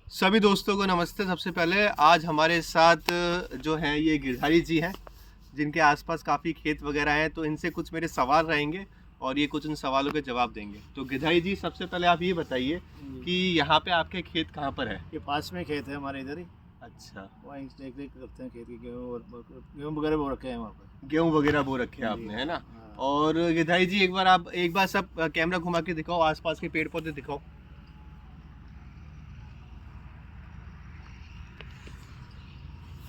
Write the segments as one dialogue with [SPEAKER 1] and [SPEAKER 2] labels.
[SPEAKER 1] सभी दोस्तों को नमस्ते। सबसे पहले आज हमारे साथ जो हैं ये गिरधारी जी हैं, जिनके आसपास काफ़ी खेत वगैरह हैं। तो इनसे कुछ मेरे सवाल रहेंगे और ये कुछ उन सवालों के जवाब देंगे। तो गिरधारी जी, सबसे पहले आप ये बताइए कि यहाँ पे आपके खेत कहाँ पर है?
[SPEAKER 2] ये पास में खेत है हमारे इधर ही।
[SPEAKER 1] अच्छा,
[SPEAKER 2] वहीं देख देख करते हैं खेत की गेहूँ वगैरह वो रखे हैं वहाँ पर।
[SPEAKER 1] गेहूँ वगैरह बो रखे हैं आपने, है ना?
[SPEAKER 2] हाँ।
[SPEAKER 1] और गिरधारी जी, एक बार सब कैमरा घुमा के दिखाओ, आसपास के पेड़ पौधे दिखाओ।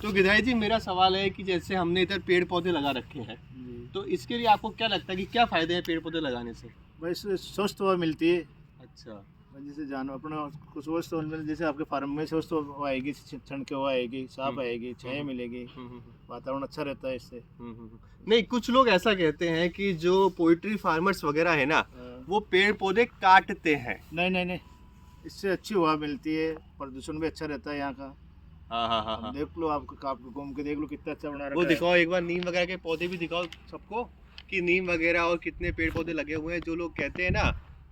[SPEAKER 1] तो गिरधारी जी, मेरा सवाल है कि जैसे हमने इधर पेड़ पौधे लगा रखे हैं,
[SPEAKER 2] जी।
[SPEAKER 1] तो इसके लिए आपको क्या लगता है कि क्या फायदे हैं पेड़ पौधे लगाने से?
[SPEAKER 2] भाई इससे स्वस्थ हवा मिलती है।
[SPEAKER 1] अच्छा।
[SPEAKER 2] भाई जैसे जानवर अपना को स्वस्थ हवा मिले, जैसे आपके फार्म में स्वस्थ हवा आएगी, ठंड की हवा आएगी, साफ आएगी, छाया मिलेगी, वातावरण अच्छा रहता है इससे।
[SPEAKER 1] नहीं, कुछ लोग ऐसा कहते हैं कि जो पोल्ट्री फार्मर्स वगैरह है ना,
[SPEAKER 2] हाँ।
[SPEAKER 1] वो पेड़ पौधे काटते हैं।
[SPEAKER 2] नहीं नहीं नहीं, इससे अच्छी हवा मिलती है, प्रदूषण भी अच्छा रहता है यहाँ का।
[SPEAKER 1] हाँ हाँ हाँ हाँ।
[SPEAKER 2] अब देख लो, आपको घूम के देख लो कितना अच्छा बना रखा
[SPEAKER 1] वो
[SPEAKER 2] है।
[SPEAKER 1] दिखाओ एक बार, नीम वगैरह के पौधे भी दिखाओ सबको कि नीम वगैरह और कितने पेड़ पौधे लगे हुए हैं। जो लोग कहते हैं ना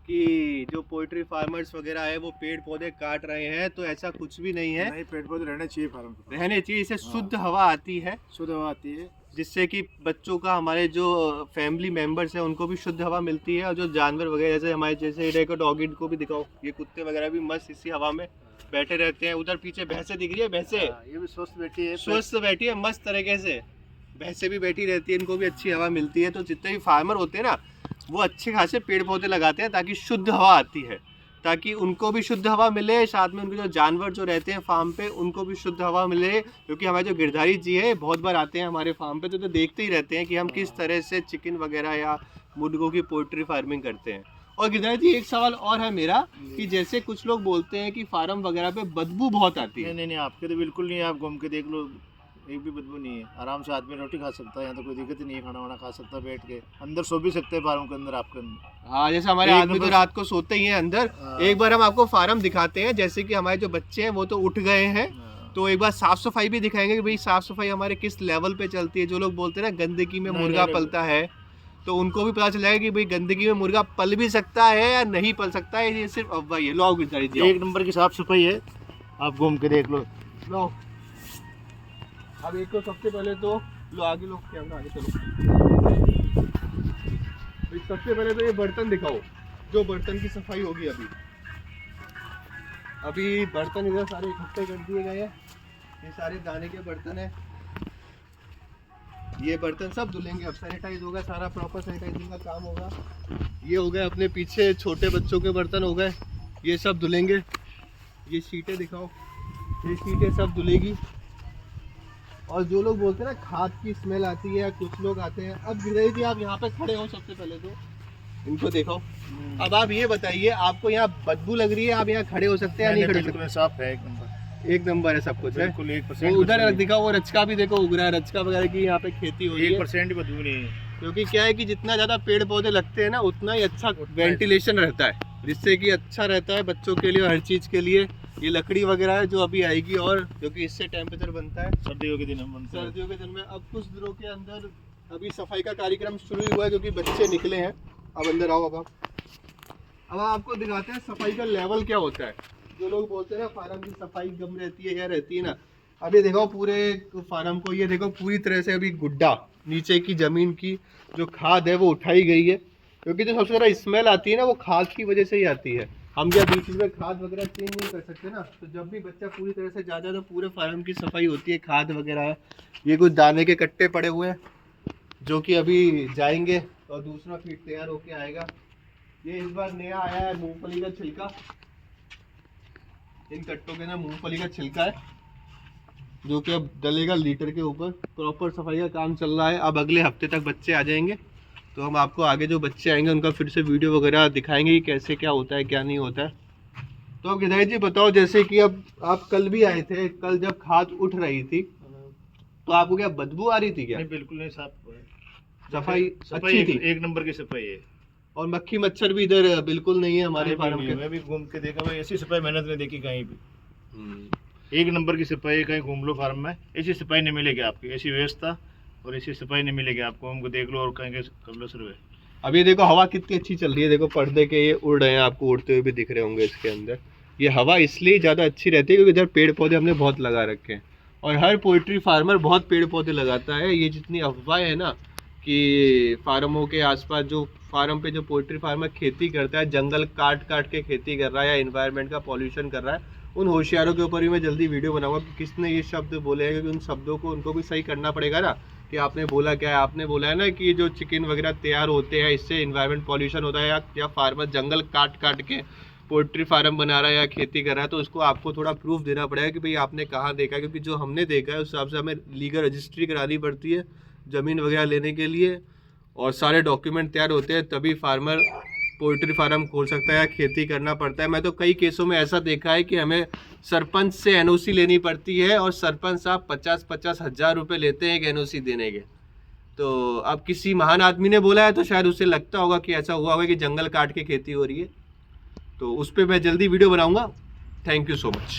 [SPEAKER 1] कि जो पोल्ट्री फार्मर्स वगैरह है वो पेड़ पौधे काट रहे हैं, तो ऐसा कुछ भी नहीं है।
[SPEAKER 2] नहीं, पेड़ पौधे रहने चाहिए फार्म पे।
[SPEAKER 1] रहने चाहिए, इससे शुद्ध हवा आती है,
[SPEAKER 2] शुद्ध हवा आती है।
[SPEAKER 1] जिससे कि बच्चों का, हमारे जो फैमिली मेंबर्स हैं उनको भी शुद्ध हवा मिलती है। और जो जानवर वगैरह जैसे हमारे जैसे देखो डॉगी को भी दिखाओ, ये कुत्ते वगैरह भी मस्त इसी हवा में बैठे रहते हैं। उधर पीछे भैंसे दिख रही है, भैंसे
[SPEAKER 2] ये भी स्वस्थ बैठी है,
[SPEAKER 1] स्वस्थ बैठी है मस्त तरीके से। भैंसे भी बैठी रहती है, इनको भी अच्छी हवा मिलती है। तो जितने भी फार्मर होते हैं ना, वो अच्छे खासे पेड़ पौधे लगाते हैं ताकि शुद्ध हवा आती है, ताकि उनको भी शुद्ध हवा मिले, साथ में उनके जो जानवर जो रहते हैं फार्म पे उनको भी शुद्ध हवा मिले। क्योंकि हमारे जो गिरधारी जी है बहुत बार आते हैं हमारे फार्म पे, तो देखते ही रहते हैं कि हम किस तरह से चिकन वगैरह या मुर्गों की पोल्ट्री फार्मिंग करते हैं। और गिरधारी जी, एक सवाल और है मेरा कि जैसे कुछ लोग बोलते हैं कि फार्म वगैरह पे बदबू बहुत आती है।
[SPEAKER 2] नहीं नहीं नहीं, आपके तो बिल्कुल नहीं है। आप घूम के देख लो, एक भी बदबू नहीं है। आराम से आदमी रोटी खा सकता है, यहाँ तो कोई दिक्कत ही नहीं है। खाना वाना खा सकता है, बैठ के अंदर सो भी सकते हैं फार्म के अंदर, आपके अंदर।
[SPEAKER 1] हाँ, जैसे हमारे
[SPEAKER 2] एक
[SPEAKER 1] आदमी तो
[SPEAKER 2] नंबर-
[SPEAKER 1] रात को सोते ही हैं अंदर।
[SPEAKER 2] हाँ।
[SPEAKER 1] एक बार हम आपको फार्म दिखाते हैं, जैसे कि हमारे जो बच्चे हैं वो तो उठ गए हैं,
[SPEAKER 2] हाँ।
[SPEAKER 1] तो एक बार साफ सफाई भी दिखाएंगे कि भाई साफ सफाई हमारे किस लेवल पे चलती है। जो लोग बोलते हैं ना गंदगी में
[SPEAKER 2] नहीं,
[SPEAKER 1] मुर्गा
[SPEAKER 2] नहीं,
[SPEAKER 1] पलता है, तो उनको भी पता चलेगा कि भाई गंदगी में मुर्गा पल भी सकता है या नहीं पल सकता है। ये सिर्फ अफवाह है। लो आओ गिरधारी जी, आओ।
[SPEAKER 2] एक नंबर की साफ सफाई है, आप घूम के देख लो।
[SPEAKER 1] लो, अब एक तो सबसे पहले तो लो आगे, लो कैमरा आगे, चलो। भाई सबसे पहले तो ये बर्तन दिखाओ, जो बर्तन की सफाई होगी। अभी बर्तन इधर सारे इकट्ठे कर दिए गए हैं। ये सारे दाने के बर्तन है, ये बर्तन सब धुलेंगे। अब सैनिटाइज होगा, सारा प्रॉपर सैनिटाइजिंग का काम होगा। ये हो गए अपने पीछे छोटे बच्चों के बर्तन हो गए, ये सब धुलेंगे। ये शीटें दिखाओ, ये शीटें सब धुलेगी। और जो लोग बोलते हैं ना खाद की स्मेल आती है, या कुछ लोग आते हैं। अब गिरधारी जी, आप यहाँ पे खड़े हो, सबसे पहले तो इनको देखो। अब आप ये बताइए, आपको यहाँ बदबू लग रही है, आप यहाँ खड़े हो सकते हैं या नहीं खड़े हो सकते?
[SPEAKER 2] बिल्कुल साफ है, एक नंबर,
[SPEAKER 1] एक नंबर है सब कुछ है।
[SPEAKER 2] बिल्कुल
[SPEAKER 1] वो
[SPEAKER 2] 1%
[SPEAKER 1] उधर दिखाओ, वो रचका भी देखो उग रहा है, रचका वगैरह की यहाँ पे खेती हो रही है।
[SPEAKER 2] 1% भी बदबू नहीं है।
[SPEAKER 1] क्योंकि क्या है कि जितना ज़्यादा पेड़ पौधे लगते हैं ना, उतना ही अच्छा वेंटिलेशन रहता है, जिससे कि अच्छा रहता है बच्चों के लिए, हर चीज़ के लिए। ये लकड़ी वगैरह है जो अभी आएगी, और जो कि इससे टेम्परेचर बनता है
[SPEAKER 2] सर्दियों के दिन हम बनते हैं।
[SPEAKER 1] सर्दियों के दिन में। अब कुछ दिनों के अंदर अभी सफाई का कार्यक्रम शुरू ही हुआ है, क्योंकि बच्चे निकले हैं। अब अंदर आओ। अब आपको दिखाते हैं सफाई का लेवल क्या होता है। जो लोग बोलते हैं ना फार्म की सफाई कम रहती है या रहती है ना, अब ये देखो पूरे फार्म को, ये देखो पूरी तरह से अभी गुड्डा, नीचे की जमीन की जो खाद है वो उठाई गई है। क्योंकि जो सबसे ज़्यादा स्मेल आती है ना, वो खाद की वजह से ही आती है। हम क्या बीच में खाद वगैरह चेंज नहीं कर सकते ना, तो जब भी बच्चा पूरी तरह से जा तो पूरे फार्म की सफाई होती है, खाद वगैरह है। ये कुछ दाने के कट्टे पड़े हुए हैं जो कि अभी जाएंगे और दूसरा फीड तैयार होके आएगा। ये इस बार नया आया है मूंगफली का छिलका। इन कट्टों के ना मूंगफली का छिलका है, जो कि अब डलेगा लीटर के ऊपर। प्रॉपर सफाई का काम चल रहा है। अब अगले हफ्ते तक बच्चे आ जाएंगे, तो हम आपको आगे जो बच्चे आएंगे उनका फिर से वीडियो वगैरह दिखाएंगे कि कैसे क्या होता है क्या नहीं होता है। तो अब गिरधारी जी बताओ, जैसे कि अब आप कल भी आए थे, कल जब खाद उठ रही थी तो आपको क्या बदबू आ रही थी क्या?
[SPEAKER 2] नहीं, बिल्कुल नहीं, साफ है।
[SPEAKER 1] सफाई अच्छी थी,
[SPEAKER 2] एक नंबर की सफाई है।
[SPEAKER 1] और मक्खी मच्छर भी इधर बिल्कुल नहीं है हमारे फार्म के।
[SPEAKER 2] मैं भी घूम के देखा भाई, ऐसी सफाई मैंने नहीं देखी कहीं भी। एक नंबर की सफाई, कहीं घूम लो फार्म में, ऐसी सफाई नहीं मिलेगी आपकी, ऐसी व्यवस्था और ऐसी सफाई नहीं मिलेगी आपको। हमको देख लो और कहेंगे कर लो सर्वे।
[SPEAKER 1] अब ये देखो हवा कितनी अच्छी चल रही है, देखो पर्दे के ये उड़ रहे हैं, आपको उड़ते हुए भी दिख रहे होंगे इसके अंदर। ये हवा इसलिए ज़्यादा अच्छी रहती है क्योंकि इधर पेड़ पौधे हमने बहुत लगा रखे हैं, और हर पोल्ट्री फार्मर बहुत पेड़ पौधे लगाता है। ये जितनी अफवाह है ना कि फार्मों के आसपास जो फार्म पे जो पोल्ट्री फार्मर खेती करता है, जंगल काट काट के खेती कर रहा है या इन्वायरमेंट का पॉल्यूशन कर रहा है, उन होशियारों के ऊपर भी मैं जल्दी वीडियो बनाऊंगा कि किसने ये शब्द बोले हैं, क्योंकि उन शब्दों को उनको भी सही करना पड़ेगा ना कि आपने बोला क्या है। आपने बोला है ना कि जो चिकन वगैरह तैयार होते हैं इससे इन्वायरमेंट पॉल्यूशन होता है, या फार्मर जंगल काट काट के पोल्ट्री फार्म बना रहा है या खेती कर रहा है, तो उसको आपको थोड़ा प्रूफ देना पड़ेगा कि भाई आपने कहाँ देखा है। क्योंकि जो हमने देखा है उस हिसाब से हमें लीगल रजिस्ट्री करानी पड़ती है ज़मीन वगैरह लेने के लिए, और सारे डॉक्यूमेंट तैयार होते हैं तभी फार्मर पोल्ट्री फार्म खोल सकता है या खेती करना पड़ता है। मैं तो कई केसों में ऐसा देखा है कि हमें सरपंच से एनओसी लेनी पड़ती है और सरपंच साहब 50-50 हज़ार रुपये लेते हैं एक एनओसी देने के। तो अब किसी महान आदमी ने बोला है तो शायद उसे लगता होगा कि ऐसा हुआ होगा कि जंगल काट के खेती हो रही है। तो उस पर मैं जल्दी वीडियो बनाऊंगा। Thank you so much.